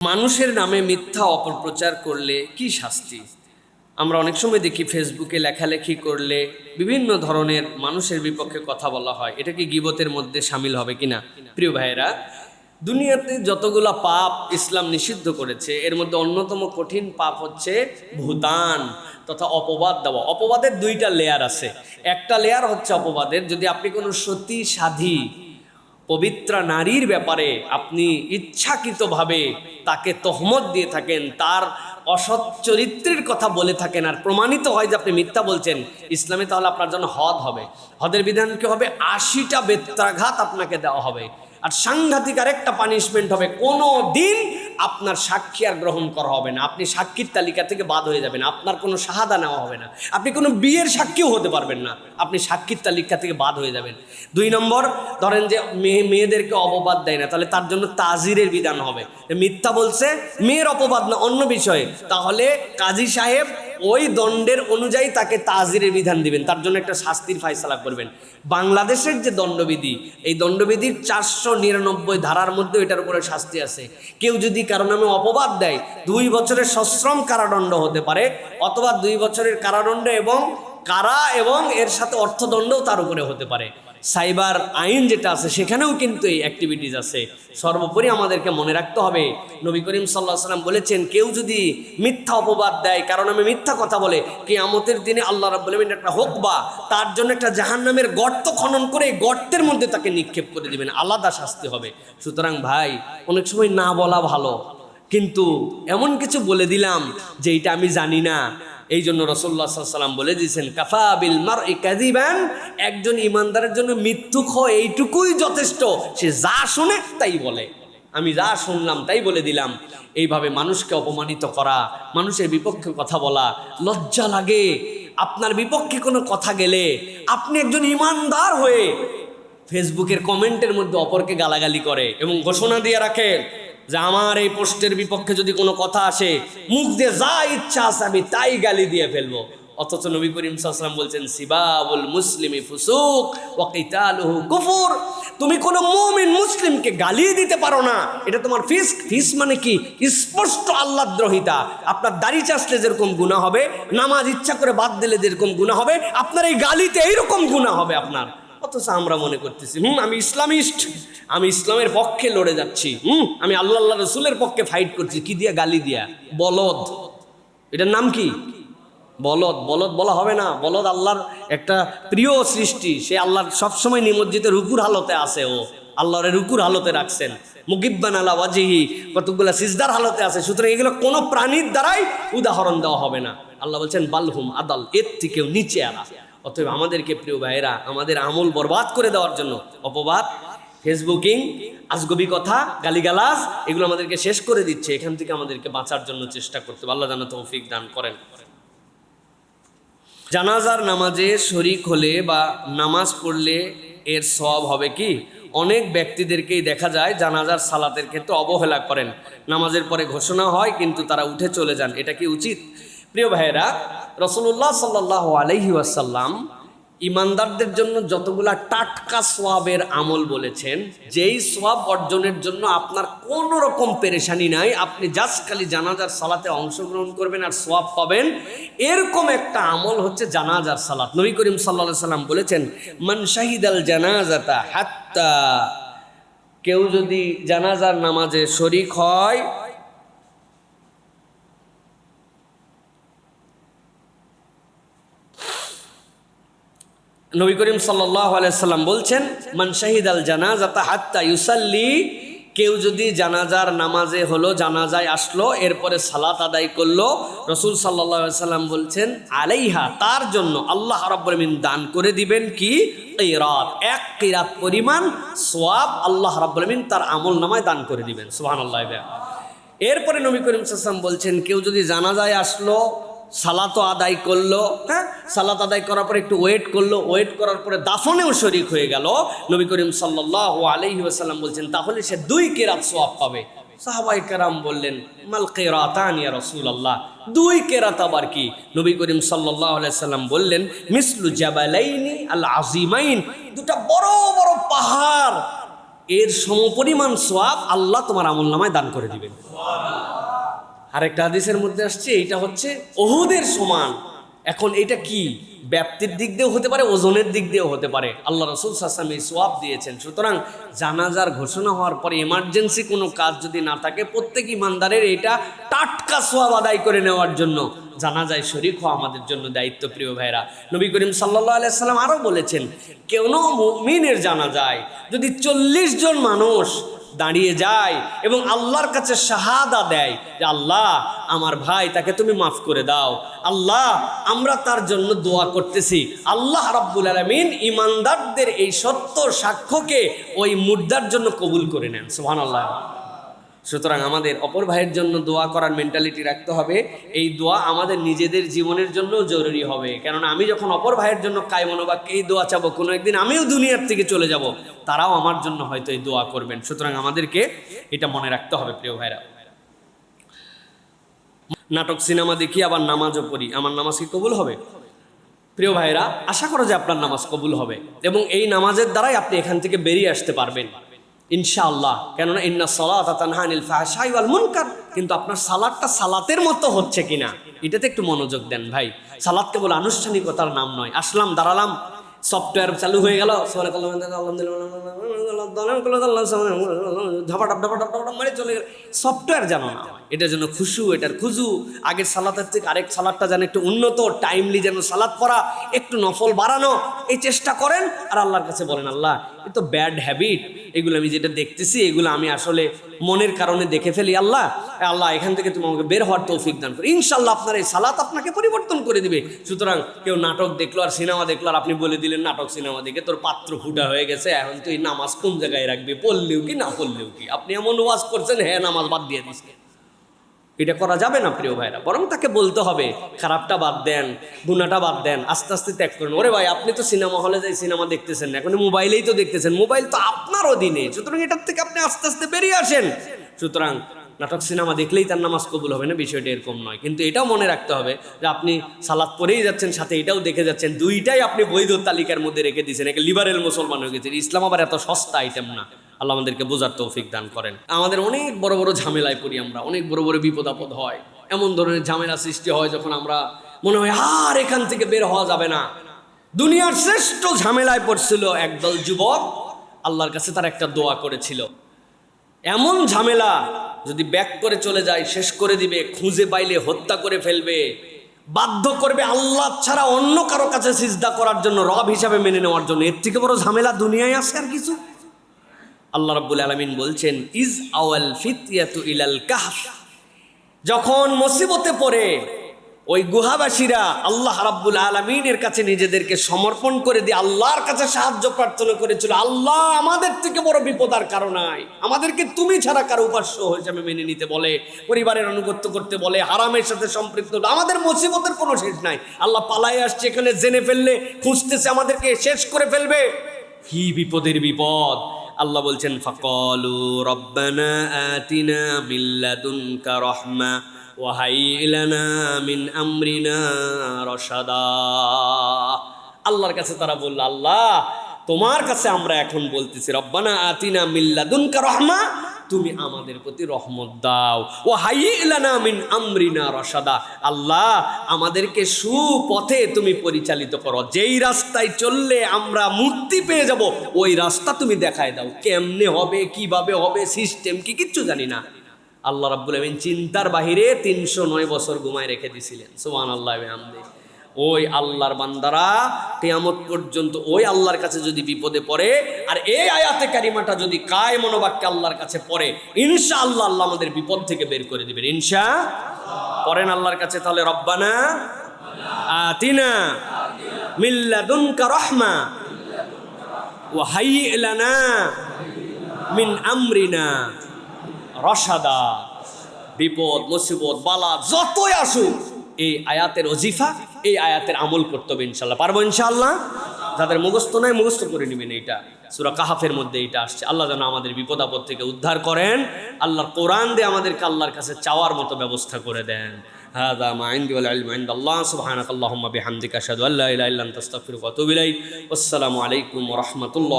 মানুষের নামে মিথ্যা অপপ্রচার করলে কি শাস্তি? আমরা অনেক সময় দেখি ফেসবুকে লেখালেখি করলে বিভিন্ন ধরনের মানুষের বিপক্ষে কথা বলা হয়। এটা কি গীবতের মধ্যে শামিল হবে কিনা? প্রিয় ভাইয়েরা, দুনিয়াতে যতগুলা পাপ ইসলাম নিষিদ্ধ করেছে এর মধ্যে অন্যতম কঠিন পাপ হচ্ছে ভুতান তথা অপবাদ দেওয়া। অপবাদের দুইটা লেয়ার আছে। একটা লেয়ার হচ্ছে অপবাদের, যদি আপনি কোনো সতী সাধী পবিত্রা নারীর ব্যাপারে আপনি ইচ্ছাকৃতভাবে তাকে তহমত দিয়ে থাকেন, তার অসৎ চরিত্রের কথা বলে থাকেন, আর প্রমাণিত হয় যে আপনি মিথ্যা বলছেন ইসলামে, তাহলে আপনার জন্য হদ হবে। হদের বিধান কি হবে? 80টা বেত্রাঘাত আপনাকে দেওয়া হবে। আর সাংঘাতিক আরেকটা পানিশমেন্ট হবে, কোনো দিন আপনার সাক্ষী আর গ্রহণ করা হবে না। আপনি সাক্ষীর তালিকা থেকে বাদ হয়ে যাবেন, আপনার কোনো শাহাদা নেওয়া হবে না, আপনি কোনো বিয়ের সাক্ষীও হতে পারবেন না, আপনি সাক্ষীর তালিকা থেকে বাদ হয়ে যাবেন। 2 নম্বর, ধরেন যে মেয়েদেরকে অপবাদ দেয় না, তাহলে তার জন্য তাজিরের বিধান হবে। মিথ্যা বলছে, মেয়ের অপবাদ না, অন্য বিষয়ে, তাহলে কাজী সাহেব ওই দণ্ডের অনুযায়ী তাকে তাজিরের বিধান দিবেন, তার জন্য একটা শাস্তির ফায়সালা করবেন। বাংলাদেশের যে দণ্ডবিধি, এই দণ্ডবিধির 499 ধারার মধ্যে এটার উপরে শাস্তি আছে। কেউ যদি কারো নামে অপবাদ দেয় 2 বছরের সশ্রম কারাদণ্ড হতে পারে, অথবা 2 বছরের কারাদণ্ড এবং এর সাথে অর্থদণ্ডও তার উপরে হতে পারে। সাইবার আইন যেটা আছে সেখানেও কিন্তু এই অ্যাক্টিভিটিস আছে। সর্বোপরি আমাদেরকে মনে রাখতে হবে, নবী করিম সাল্লাল্লাহু আলাইহি ওয়াসাল্লাম বলেছেন, কেউ যদি মিথ্যা অপবাদ দেয়, কারণ আমি মিথ্যা কথা বলে, কিয়ামতের দিনে আল্লাহ রাব্বুল আলামিন একটা হুকবা, তার জন্য একটা জাহান্নামের গর্ত খনন করে এই গর্তের মধ্যে তাকে নিক্ষেপ করে দিবেন, আলাদা শাস্তি হবে। সুতরাং ভাই, অনেক সময় না বলা ভালো, কিন্তু এমন কিছু বলে দিলাম যে এটা আমি জানি না। এই জন্য রাসূলুল্লাহ সাল্লাল্লাহু আলাইহি ওয়াসাল্লাম বলে দিয়েছেন, কাফা বিল মারই কাযিবান, একজন ইমানদারের জন্য মিথ্যুক হয় এইটুকুই যথেষ্ট, সে যা শুনে তাই বলে। আমি যা শুনলাম তাই বলে দিলাম। এইভাবে মানুষকে অপমানিত করা, মানুষের বিপক্ষে কথা বলা, লজ্জা লাগে। আপনার বিপক্ষে কোনো কথা গেলে আপনি একজন ইমানদার হয়ে ফেসবুকের কমেন্টের মধ্যে অপরকে গালাগালি করে এবং ঘোষণা দিয়ে রাখে যে আমার এই পোস্টের বিপক্ষে যদি কোনো কথা আসে, মুখ দিয়ে যা ইচ্ছা আছে আমি তাই গালি দিয়ে ফেলবো। অথচ নবী করিম সাল্লাল্লাহু আলাইহি ওয়াসাল্লাম বলছেন, সিবাবুল মুসলিমি ফুসুক ওয়া কিতালুহু কুফর। তুমি কোনো মুমিন মুসলিমকে গালি দিতে পারো না, এটা তোমার ফিস মানে কি? স্পষ্ট আল্লাহদ্রোহিতা। আপনার দাড়ি চাষলে যেরকম গুনাহ হবে, নামাজ ইচ্ছা করে বাদ দিলে যেরকম গুনাহ হবে, আপনার এই গালিতে এইরকম গুনাহ হবে আপনার। অথচ আমরা মনে করতেছি আমি ইসলামিস্ট, আমি ইসলামের পক্ষে লড়ে যাচ্ছি, আমি আল্লাহ রসুলের পক্ষে ফাইট করছি। কি দিয়া? গালি দিয়া। বলদ, এটার নাম কি? বলদ। বলদ বলা হবে না। বলদ আল্লাহর একটা প্রিয় সৃষ্টি, সে আল্লাহর সবসময় নিমজ্জিত রুকুর হালতে আছে, ও আল্লাহর রুকুর হালতে রাখছেন, মুগিব্বান আলা ওয়াজহি, কতগুলা সিজদার হালতে আছে। সুতরাং এগুলো কোনো প্রাণীর দ্বারাই উদাহরণ দেওয়া হবে না। আল্লাহ বলছেন বালহুম আদাল, এর থেকেও নিচে আলা। অতএব আমাদেরকে, প্রিয় ভাইয়েরা, আমাদের আমল বরবাদ করে দেওয়ার জন্য অপবাদ, ফেসবুকিং, আজগবি কথা, গালিগালাজ, এগুলো আমাদেরকে শেষ করে দিচ্ছে। এখান থেকে আমাদেরকে বাঁচার জন্য চেষ্টা করতে হবে। আল্লাহ যেন তৌফিক দান করেন। জানাজার নামাজে শরীক হলে বা নামাজ পড়লে এর সওয়াব হবে কি? অনেক ব্যক্তিদেরকেই দেখা যায় জানাজার সালাতের ক্ষেত্রে অবহেলা করেন। নামাজের পরে ঘোষণা হয় কিন্তু তারা উঠে চলে যান। এটা কি উচিত? প্রিয় ভাইয়েরা, রাসূলুল্লাহ সাল্লাল্লাহু আলাইহি ওয়াসাল্লাম ইমানদারদের জন্য যতগুলা টাটকা সোয়াবের আমল বলেছেন, যেই সোয়াব অর্জনের জন্য আপনার কোনো রকম পেরেশানি নাই, আপনি জাস্ট খালি জানাজার সালাতে অংশগ্রহণ করবেন আর সোয়াব পাবেন, এরকম একটা আমল হচ্ছে জানাজার সালাত। নবী করিম সাল্লাল্লাহু আলাইহি ওয়াসাল্লাম বলেছেন, মান শাহিদাল জানাজাতা হাত্তা, কেউ যদি জানাজার নামাজে শরীক হয়, নবী করিম সাল্লাল্লাহু আলাইহি সাল্লাম বলছেন, মান শাহিদাল জানাজাতা হাত্তা ইউসাল্লি, কেউ যদি জানাজার নামাজে হলো, জানাজায় আসলো, এরপরে সালাত আদায় করলো, রাসূল সাল্লাল্লাহু আলাইহি সাল্লাম বলছেন, আলাইহা, তার জন্য আল্লাহ রাব্বুল আলামিন দান করে দিবেন কি? কিরাত, 1 কিরাত পরিমাণ সওয়াব আল্লাহ রাব্বুল আলামিন তার আমল নামায় দান করে দিবেন। সুবহানাল্লাহ। এরপরে নবী করিম সাল্লাল্লাহু আলাইহি ওয়াসাল্লাম বলছেন, কেউ যদি জানাজায় আসলো, সালাত আদায় করলো, সালাত আদায় করার পরে একটু ওয়েট করলো, ওয়েট করার পরে দাফনেও শরীক হয়ে গেল, নবী করিম সাল্লাল্লাহু আলাইহি ওয়াসাল্লাম বলছেন, তাহলে সে 2 কিরাত সওয়াব পাবে। সাহাবায়ে কেরাম বললেন, মাল কিরাতান ইয়া রাসূলুল্লাহ, 2 কিরাত আবার কি? নবী করিম সাল্লাল্লাহু আলাইহি ওয়াসাল্লাম বললেন, মিসলু জাবালাইনি আল আজিমাইন, 2টা বড় বড় পাহাড়, এর সমপরিমাণ সওয়াব আল্লাহ তোমার আমলনামায় দান করে দিবেন। আরেকটা হাদিসের মধ্যে আসছে এইটা হচ্ছে উহুদের সমান। এখন এটা কি ব্যাপ্তির দিক দিয়েও হতে পারে, ওজনের দিক দিয়েও হতে পারে। আল্লাহ রাসূল সাল্লাল্লাহু আলাইহি ওয়াসাল্লাম এই সওয়াব দিয়েছেন। সুতরাং জানাজার ঘোষণা হওয়ার পরে এমার্জেন্সি কোনো কাজ যদি না থাকে, প্রত্যেক ইমানদারের এটা টাটকা সওয়াব আদায় করে নেওয়ার জন্য জানাজায় শরীক হওয়া আমাদের জন্য দায়িত্ব। প্রিয় ভাইরা, নবী করিম সাল্লাল্লাহু আলাইহি ওয়াসাল্লাম আরও বলেছেন, কোনো মুমিনের জানাজায় যদি 40 জন মানুষ দাঁড়িয়ে যায় এবং আল্লাহর কাছে শাহাদা দেয় যে আল্লাহ আমার ভাই, তাকে তুমি মাফ করে দাও, আল্লাহ আমরা তার জন্য দোয়া করতেছি, আল্লাহ রাব্বুল আলামিন ইমানদারদের এই সত্য সাক্ষ্যকে ওই মুর্দার জন্য কবুল করে নেন। সুবহানাল্লাহ। সুতরাং আমাদের অপর ভাইয়ের জন্য দোয়া করার মেন্টালিটি রাখতে হবে। এই দোয়া আমাদের নিজেদের জীবনের জন্য জরুরি হবে, কেননা আমি যখন অপর ভাইয়ের জন্য কায়মনোবাক্যে এই দোয়া চাবো, কোনো একদিন আমিও দুনিয়ার থেকে চলে যাব, তারাও আমার জন্য হয়তো এই দোয়া করবেন। সুতরাং আমাদেরকে এটা মনে রাখতে হবে। প্রিয় ভাইরা, নাটক সিনেমা দেখি আবার নামাজও পড়ি, আমার নামাজ কি কবুল হবে? প্রিয় ভাইরা, আশা করা যায় আপনার নামাজ কবুল হবে এবং এই নামাজের দ্বারাই আপনি এখান থেকে বেরিয়ে আসতে পারবেন ইনশাআল্লাহ। কেননা ইন্না সালাতা তানহা আনিল ফাহশাই ওয়াল মুনকার। কিন্তু আপনার সালাতটা সালাতের মতো হচ্ছে কিনা এটাতে একটু মনোযোগ দেন ভাই। সালাত কেবল আনুষ্ঠানিকতার নাম নয়। আসলাম, দাঁড়ালাম, সফটওয়্যার চালু হয়ে গেল, মানে চলে গেল, সফটওয়্যার জানো না, এটা যেন খুশু, এটার খুজু, আগের সালাতের থেকে আরেক সালাতটা যেন একটু উন্নত, টাইমলি যেন সালাত পড়া, একটু নফল বাড়ানো, এই চেষ্টা করেন। আর আল্লাহর কাছে বলেন, আল্লাহ এ তো ব্যাড হ্যাবিট, এগুলো আমি যেটা দেখতেছি এগুলো আমি আসলে মনের কারণে দেখে ফেলি, আল্লাহ আল্লাহ এখান থেকে তুমি আমাকে বের হওয়ার তৌফিক দান করো। ইনশাল্লাহ আপনার এই সালাত আপনাকে পরিবর্তন করে দিবে। সুতরাং কেউ নাটক দেখলো আর সিনেমা দেখলো আর আপনি বলে দিলেন নাটক সিনেমা দেখে তোর পাত্র ফুটা হয়ে গেছে, এখন তুই নামাজ কোন জায়গায় রাখবি, পড়লেও কি না পড়লেও কি, আপনি এমন ওয়াজ করছেন, হ্যাঁ নামাজ বাদ দিয়ে দিচ্ছেন, এটা করা যাবে না প্রিয় ভাইরা। বরং তাকে বলতে হবে খারাপটা বাদ দেন, গুনাহটা বাদ দেন, আস্তে আস্তে ত্যাগ করেন। ওরে ভাই, আপনি তো সিনেমা হলে যাই সিনেমা দেখতেছেন না, এখন মোবাইলেই তো দেখতেছেন, মোবাইল তো আপনার অধীনে, সুতরাং এটার থেকে আপনি আস্তে আস্তে বেরিয়ে আসেন। সুতরাং নাটক সিনেমা দেখলেই তার নামাজ কবুল হবে না, বিষয়টা এরকম নয়। কিন্তু এটাও মনে রাখতে হবে যে আপনি সালাত পড়েই যাচ্ছেন, সাথে এটাও দেখে যাচ্ছেন, দুইটাই আপনি বৈধ তালিকার মধ্যে রেখে দিয়েছেন, একে লিবারেল মুসলমান হয়ে গেছেন। ইসলাম আবার এত সস্তা আইটেম না। আল্লাহ আমাদেরকে বোঝার তৌফিক দান করেন। আমাদের অনেক বড় বড় ঝামেলায় পড়ি আমরা, অনেক বড় বড় বিপদ আপদ হয়, এমন ধরনের ঝামেলা সৃষ্টি হয় যখন আমরা মনে হয় আর এখান থেকে বের হওয়া যাবে না। দুনিয়ার শ্রেষ্ঠ ঝামেলায় পড়ছিল একদল যুবক, আল্লাহর কাছে তার একটা দোয়া করেছিল। এমন ঝামেলা যদি ব্যাক করে চলে যায় শেষ করে দিবে, খুঁজে পাইলে হত্যা করে ফেলবে, বাধ্য করবে আল্লাহ ছাড়া অন্য কারো কাছে সিজদা করার জন্য, রব হিসাবে মেনে নেওয়ার জন্য। এর থেকে বড় ঝামেলা দুনিয়ায় আছে আর কিছু? আল্লাহ রাব্বুল আলামিন বলছেন, ইজ আওয়াল ফিতয়াতু ইলাল কাহফ, যখন মুসিবতে পড়ে ওই গুহাবাসীরা আল্লাহ রাব্বুল আলামিনের কাছে নিজেদেরকে সমর্পণ করে দিয়ে আল্লাহর কাছে সাহায্য প্রার্থনা করেছিল, আল্লাহ আমাদের থেকে বড় বিপদ আর কারো নাই, আমাদেরকে তুমি ছাড়া কারো উপাস্য হিসেবে মেনে নিতে বলে, পরিবারের আনুগত্য করতে বলে, হারামের সাথে সম্পৃক্ত, আমাদের মুসিবতের কোনো শেষ নাই। আল্লাহ পালাই আসছে, এখানে জেনে ফেললে খুঁজতেছে, আমাদেরকে শেষ করে ফেলবে। কি বিপদের বিপদ! আল্লাহ বলছেন, ফাকালু রব্বানা আতিনা মিন লাদুনকা রাহমা ওয়া হাইয়্ লানা মিন আমরিনা রাশাদা। আল্লাহর কাছে তারা বলল, আল্লাহ তোমার কাছে আমরা এখন বলতেছি, রব্বানা আতিনা মিন লাদুনকা রাহমা, তুমি আমাদের প্রতি রহমত দাও, ওয়া হাইয়্ লানা মিন আমরিনা রাশাদা, আল্লাহ আমাদেরকে সুপথে তুমি পরিচালিত করো, যেই রাস্তায় চললে আমরা মুক্তি পেয়ে যাব ওই রাস্তা তুমি দেখায় দাও। কেমনে হবে, কিভাবে হবে, সিস্টেম কি, কিচ্ছু জানি না। আল্লাহ রাব্বুল আমিন চিন্তার বাহিরে 309 বছর ঘুমায় রেখে দিয়েছিলেন। সুবহানাল্লাহি ওয়া বিহামদিহি। ওই আল্লাহর বান্দারা কিয়ামত পর্যন্ত ওই আল্লাহর কাছে যদি বিপদে পড়ে আর এই আয়াতে কারিমাটা যদি কায় মনোবাক্যে আল্লাহর কাছে পড়ে, ইনশাআল্লাহ আল্লাহ আমাদের বিপদ থেকে বের করে দিবেন ইনশাআল্লাহ। পড়েন আল্লাহর কাছে তাহলে, রব্বানা আতিনা মিন লাদুনকা রাহমা ওয়া হাইয়্ লানা মিন আমরিনা রাশাদা। বিপদ মুসিবত বালা যতই আসুক, এই আয়াতের ওজিফা, এই আয়াতের আমল করতে হবে ইনশাল্লাহ। পারবো ইনশাআল্লাহ? যাদের মুখস্থ নাই মুখস্থ করে নেবেন। এইটা সূরা কাহফের মধ্যে এইটা আসছে। আল্লাহ যেন আমাদের বিপদ আপদ থেকে উদ্ধার করেন, আল্লাহর কোরআন দিয়ে আমাদেরকে আল্লাহর কাছে চাওয়ার মতো ব্যবস্থা করে দেন। হাযা মা ইনদি ওয়াল ইলমু ইনদাল্লাহ। সুবহানাকাল্লাহুম্মা বিহামদিকা আশহাদু আল্লা ইলাহা ইল্লা আনতা আস্তাগফিরুকা ওয়া আতুবু ইলাইক। আসসালামু আলাইকুম ওয়া রাহমাতুল্লাহ।